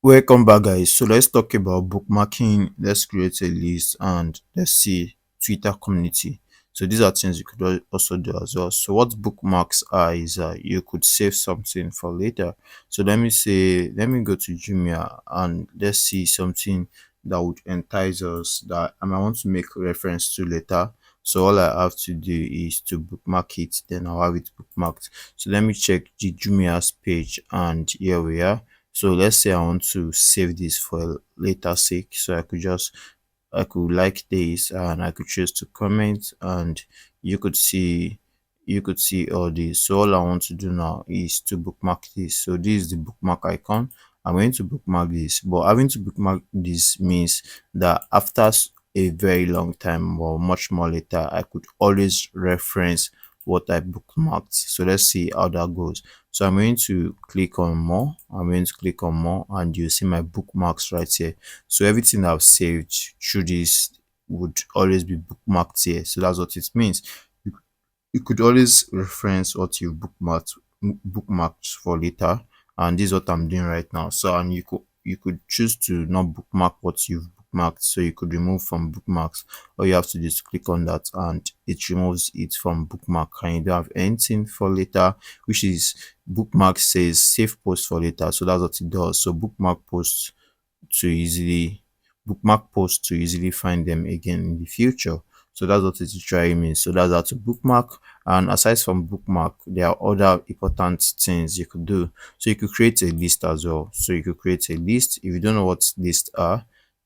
Welcome back, guys. So let's talk about bookmarking. Let's create a list and let's see Twitter community. So these are things you could also do as well. So what bookmarks are is you could save something for later. So let me go to Jumia and let's see something that would entice us that I might want to make reference to later. So all I have to do is to bookmark it, then I'll have it bookmarked. So let me check the Jumia's page, and here we are. So let's say I want to save this for a later sake. So I could like this and I could choose to comment, and you could see all this. So all I want to do now is to bookmark this. So this is the bookmark icon. I'm going to bookmark this, but having to bookmark this means that after a very long time or much more later, I could always reference what I bookmarked. So let's see how that goes. So I'm going to click on more. I'm going to click on more, and you see my bookmarks right here. So everything I've saved through this would always be bookmarked here. So that's what it means. You, you could always reference what you've bookmarked for later, and this is what I'm doing right now. So and you could choose to not bookmark what you've bookmarked, so you could remove from bookmarks. All you have to do is click on that and it removes it from bookmark, and you don't have anything for later, which is bookmark says save post for later. So that's what it does. So to easily bookmark posts to easily find them again in the future. So that's what it is trying means. So that's how to bookmark. And aside from bookmark, there are other important things you could do. So you could create a list as well. So you could create a list. If you don't know what lists are,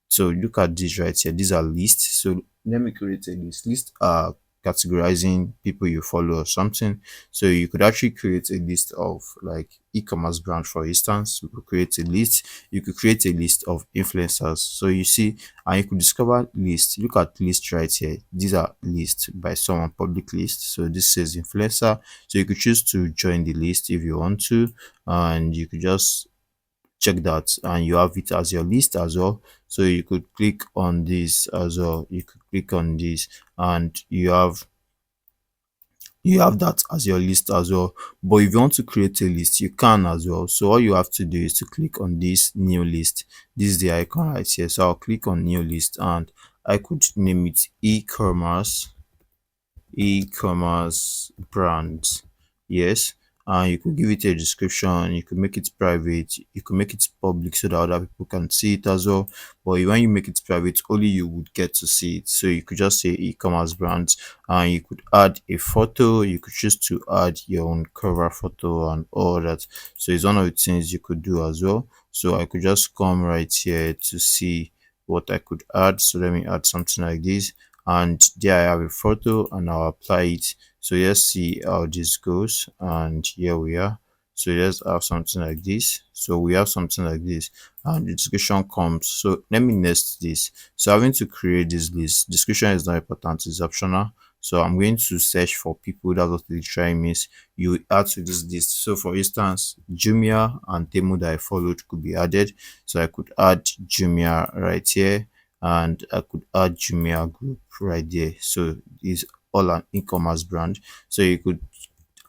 so look at this right here. These are lists. So let me create a list. Lists are categorizing people you follow or something. So you could actually create a list of like e-commerce brand, for instance. You could create a list. You could create a list of influencers. So you see, and you could discover lists. Look at list right here. These are lists by someone, public list. So this says influencer. So you could choose to join the list if you want to, and you could just check that and you have it as your list as well. So you could click on this as well. You could click on this and you have that as your list as well. But if you want to create a list, you can as well. So all you have to do is to click on this new list. This is the icon right here. So I'll click on new list and I could name it e-commerce brands. Yes, and you could give it a description. You could make it private, you could make it public so that other people can see it as well. But when you make it private, only you would get to see it. So you could just say e-commerce brands, and you could add a photo. You could choose to add your own cover photo and all that. So it's one of the things you could do as well. So I could just come right here to see what I could add. So let me add something like this, and there I have a photo and I'll apply it. So let's see how this goes, and here we are. So let's have something like this. So we have something like this and the description comes. So let me nest this. So having to create this list, description is not important, it's optional. So I'm going to search for people. That's what the try means. You add to this list. So for instance, Jumia and Temu that I followed could be added. So I could add Jumia right here, and I could add Jumia group right there. So it's all an e-commerce brand. So you could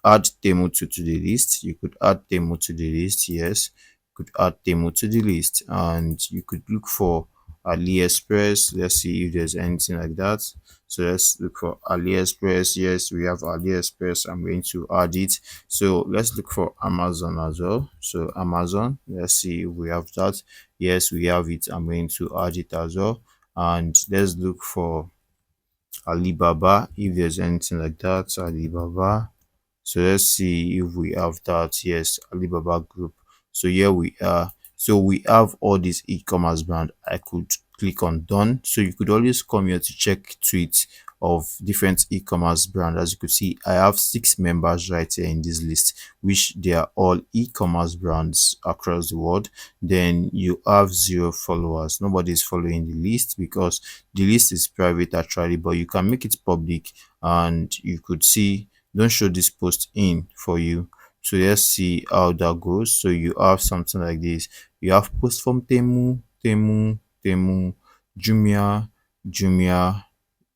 add Temu to the list. You could add Temu to the list. Yes, you could add Temu to the list, and you could look for AliExpress. Let's see if there's anything like that. So let's look for AliExpress. Yes, we have AliExpress. I'm going to add it. So let's look for Amazon as well. So Amazon, let's see if we have that. Yes, we have it. I'm going to add it as well. And let's look for Alibaba if there's anything like that. Alibaba. So let's see if we have that. Yes, Alibaba group. So here we are. So we have all these e-commerce brand. I could click on done. So you could always come here to check tweets of different e-commerce brand. As you could see, I have 6 members right here in this list, which they are all e-commerce brands across the world. Then you have 0 followers. Nobody is following the list because the list is private actually, but you can make it public, and you could see don't show this post in for you. So let's see how that goes. So you have something like this. You have post from Temu, Jumia,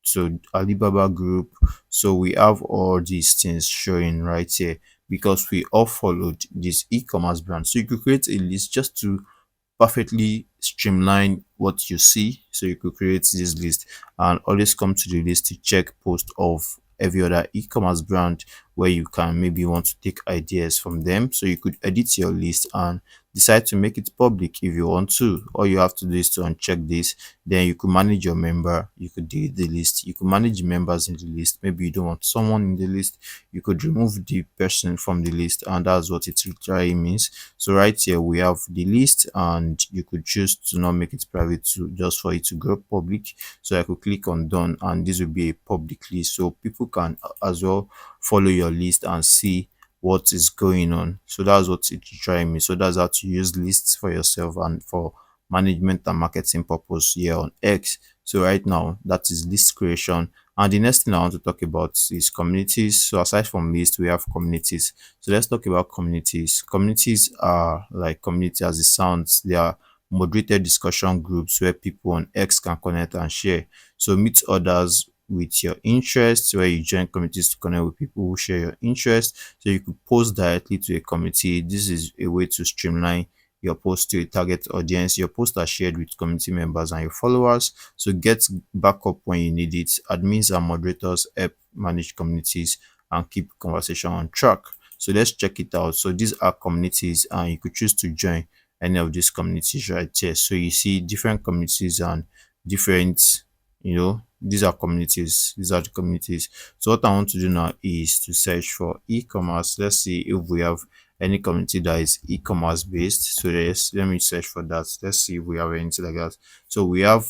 so Alibaba group. So we have all these things showing right here because we all followed this e-commerce brand. So you could create a list just to perfectly streamline what you see. So you could create this list and always come to the list to check post of every other e-commerce brand where you can maybe want to take ideas from them. So you could edit your list and decide to make it public if you want to. All you have to do is to uncheck this. Then you could manage your member. You could delete the list. You could manage members in the list. Maybe you don't want someone in the list. You could remove the person from the list, and that's what it literally means. So right here we have the list, and you could choose to not make it private to just for it to go public. So I could click on done, and this will be a public list, so people can as well follow your list and see what is going on. So that's what it literally means. So that's how to use lists for yourself and for management and marketing purpose here on X. So right now that is list creation. And the next thing I want to talk about is communities. So aside from list, we have communities. So let's talk about communities. Communities are like community as it sounds. They are moderated discussion groups where people on X can connect and share. So meet others with your interests, where you join communities to connect with people who share your interests. So you could post directly to a community. This is a way to streamline your post to a target audience. Your posts are shared with community members and your followers. So get backup when you need it. Admins and moderators help manage communities and keep conversation on track. So let's check it out. So these are communities, and you could choose to join any of these communities right here. So you see different communities and different, these are communities. These are the communities. So what I want to do now is to search for e-commerce. Let's see if we have any community that is e-commerce based. So yes, let me search for that. Let's see if we have anything like that. So we have,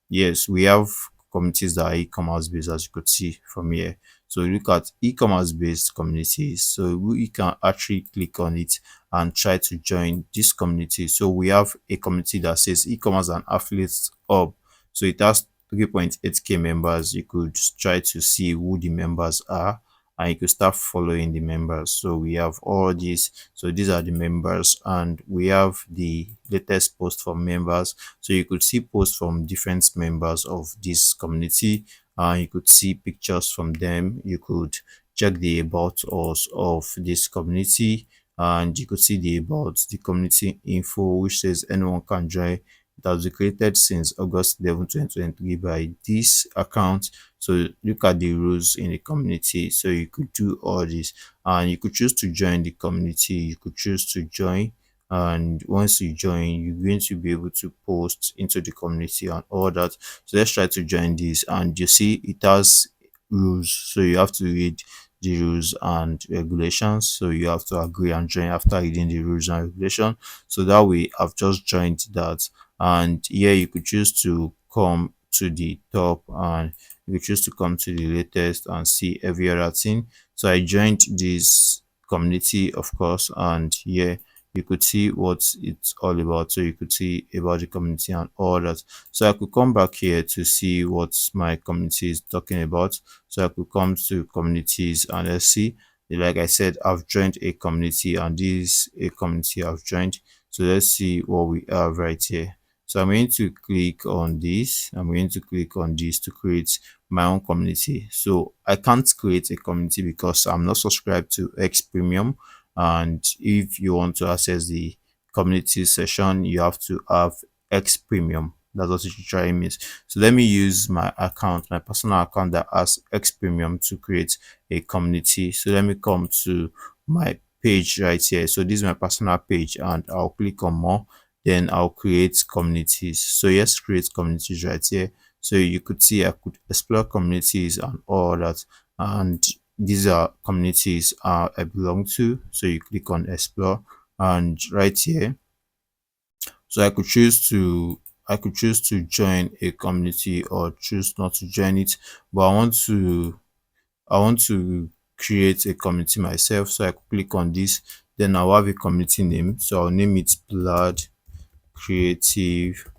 yes, we have communities that are e-commerce based, as you could see from here. So look at e-commerce based communities. So we can actually click on it and try to join this community. So we have a community that says e-commerce and affiliates hub. So it has 3.8k members. You could try to see who the members are, and you could start following the members. So we have all these. So these are the members, and we have the latest post from members. So you could see posts from different members of this community, and you could see pictures from them. You could check the about us of this community, and you could see the about the community info, which says anyone can join. It has been created since August 11, 2023 by this account. So look at the rules in the community. So you could do all this, and you could choose to join the community. You could choose to join, and once you join, you're going to be able to post into the community and all that. So let's try to join this, and you see it has rules. So you have to read the rules and regulations. So you have to agree and join after reading the rules and regulation. So that way I've just joined that, and here you could choose to come to the top, and you could choose to come to the latest and see every other thing. So I joined this community, of course, and here you could see what it's all about. So you could see about the community and all that. So I could come back here to see what my community is talking about. So I could come to communities, and let's see. Like I said, I've joined a community, and this is a community I've joined. So let's see what we have right here. So I'm going to click on this. I'm going to click on this to create my own community. So I can't create a community because I'm not subscribed to X Premium. And if you want to access the community session, you have to have X Premium. That's what it try means. So let me use my account, my personal account that has X Premium, to create a community. So let me come to my page right here. So this is my personal page, and I'll click on more. Then I'll create communities. So yes, create communities right here. So you could see I could explore communities and all that. And these are communities I belong to. So you click on explore, and right here, so I could choose to join a community or choose not to join it, but I want to create a community myself. So I could click on this, then I'll have a community name. So I'll name it Blood Creative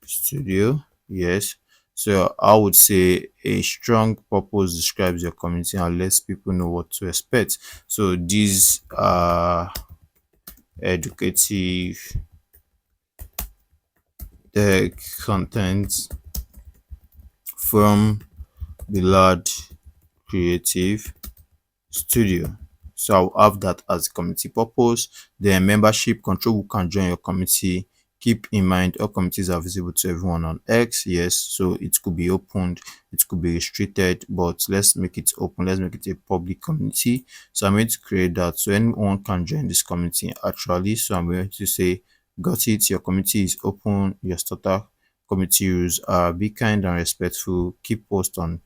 Studio. Yes. So I would say a strong purpose describes your community and lets people know what to expect. So these are educative tech content from the Lad Creative Studio. So I'll have that as a community purpose. Then membership, control who can join your community. Keep in mind all communities are visible to everyone on X. Yes, so it could be opened, it could be restricted, but let's make it open. Let's make it a public community. So I'm going to create that so anyone can join this community actually. So I'm going to say, got it. Your community is open. Your starter community rules are be kind and respectful. Keep post on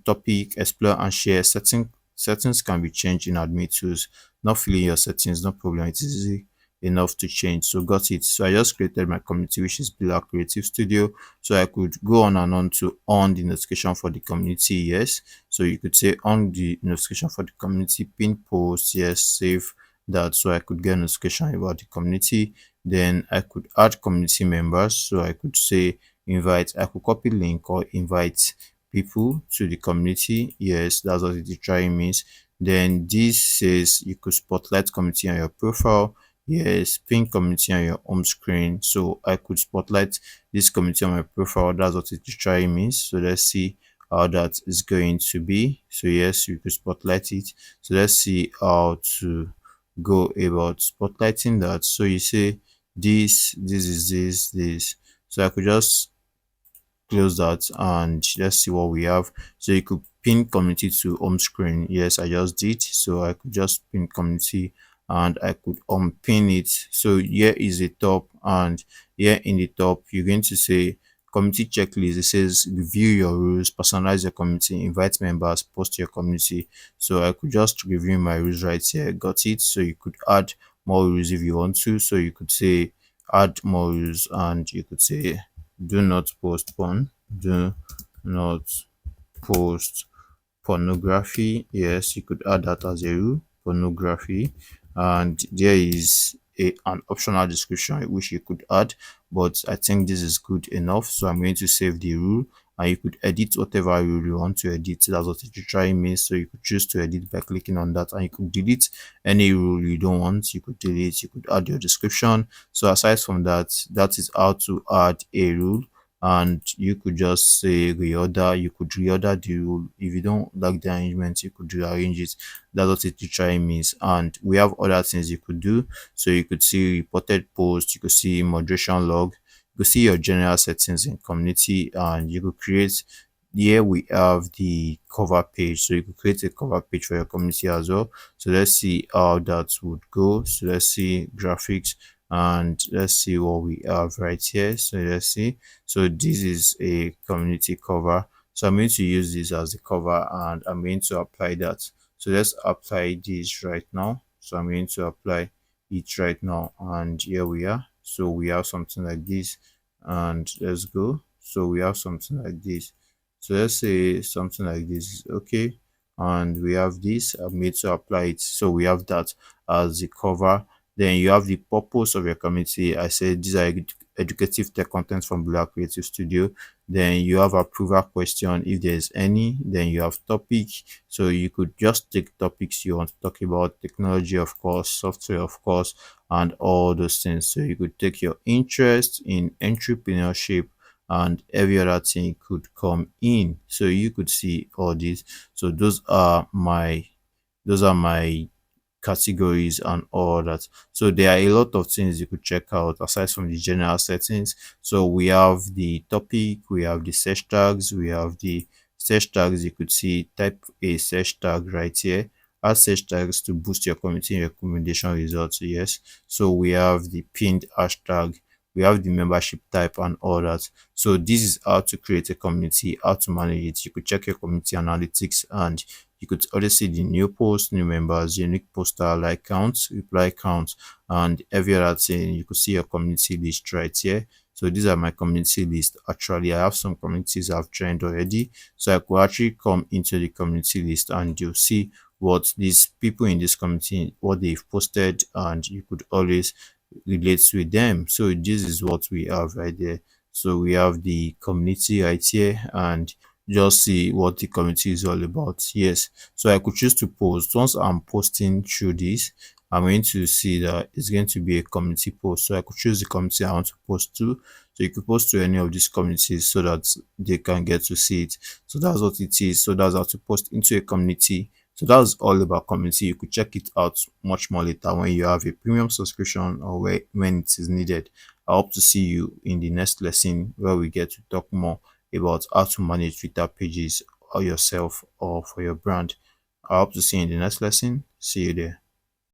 topic, explore and share. Settings can be changed in admin tools. Not filling your settings, no problem. It is easy enough to change. So got it. So I just created my community, which is Black Creative Studio. So I could go on and on to on the notification for the community. Yes. So you could say on the notification for the community, pin post, yes, save that so I could get notification about the community. Then I could add community members. So I could say invite, I could copy link or invite people to the community. Yes, that's what it literally means. Then this says you could spotlight community on your profile. Yes, pin community on your home screen. So I could spotlight this community on my profile. That's what it literally means. So let's see how that is going to be. So yes, you could spotlight it. So let's see how to go about spotlighting that. So you say this is this. So I could just close that and let's see what we have. So you could pin community to home screen. Yes, I just did. So I could just pin community and I could unpin it. So here is the top, and here in the top you're going to say community checklist. It says review your rules, personalize your community, invite members, post your community. So I could just review my rules right here. Got it. So you could add more rules if you want to. So you could say add more rules and you could say do not post porn, do not post pornography. Yes, you could add that as a rule, pornography. And there is an optional description which you could add, but I think this is good enough. So I'm going to save the rule, and you could edit whatever rule you want to edit. That's what it literally means. So you could choose to edit by clicking on that, and you could delete any rule you don't want. You could delete, you could add your description. So aside from that, that is how to add a rule. And you could just say reorder. You could reorder the rule. If you don't like the arrangement, you could rearrange it. That's what it literally means. And we have other things you could do. So you could see reported post, you could see moderation log, you could see your general settings in community, and you could create. Here we have the cover page, so you could create a cover page for your community as well. So let's see how that would go. So let's see graphics, and let's see what we have right here. So let's see. So this is a community cover. So I'm going to use this as the cover and I'm going to apply that. So let's apply this right now. So I'm going to apply it right now, and here we are. So we have something like this, and let's go. So we have something like this. So let's say something like this is okay, and we have this. I'm going to apply it. So we have that as the cover. Then you have the purpose of your community. I said these are educative tech content from Black Creative Studio. Then you have approval question if there's any. Then you have topic. So you could just take topics you want to talk about, technology, of course, software, of course, and all those things. So you could take your interest in entrepreneurship, and every other thing could come in. So you could see all this. So those are my categories and all that. So there are a lot of things you could check out aside from the general settings. So we have the topic, we have the search tags, we have the search tags. You could see type a search tag right here. Add search tags to boost your community recommendation results. Yes. So we have the pinned hashtag, we have the membership type and all that. So this is how to create a community, how to manage it. You could check your community analytics, and you could already see the new posts, new members, unique poster, like counts, reply counts, and every other thing. You could see your community list right here. So these are my community list. Actually, I have some communities I've joined already. So I could actually come into the community list and you'll see what these people in this community, what they've posted, and you could always relate with them. So this is what we have right there. So we have the community right here, and just see what the community is all about. Yes, so I could choose to post. Once I'm posting through this, I'm going to see that it's going to be a community post. So I could choose the community I want to post to. So you could post to any of these communities so that they can get to see it. So that's what it is. So that's how to post into a community So that's all about community. You could check it out much more later when you have a premium subscription or when it is needed. I hope to see you in the next lesson where we get to talk more about how to manage Twitter pages or yourself or for your brand. I hope to see you in the next lesson. See you there.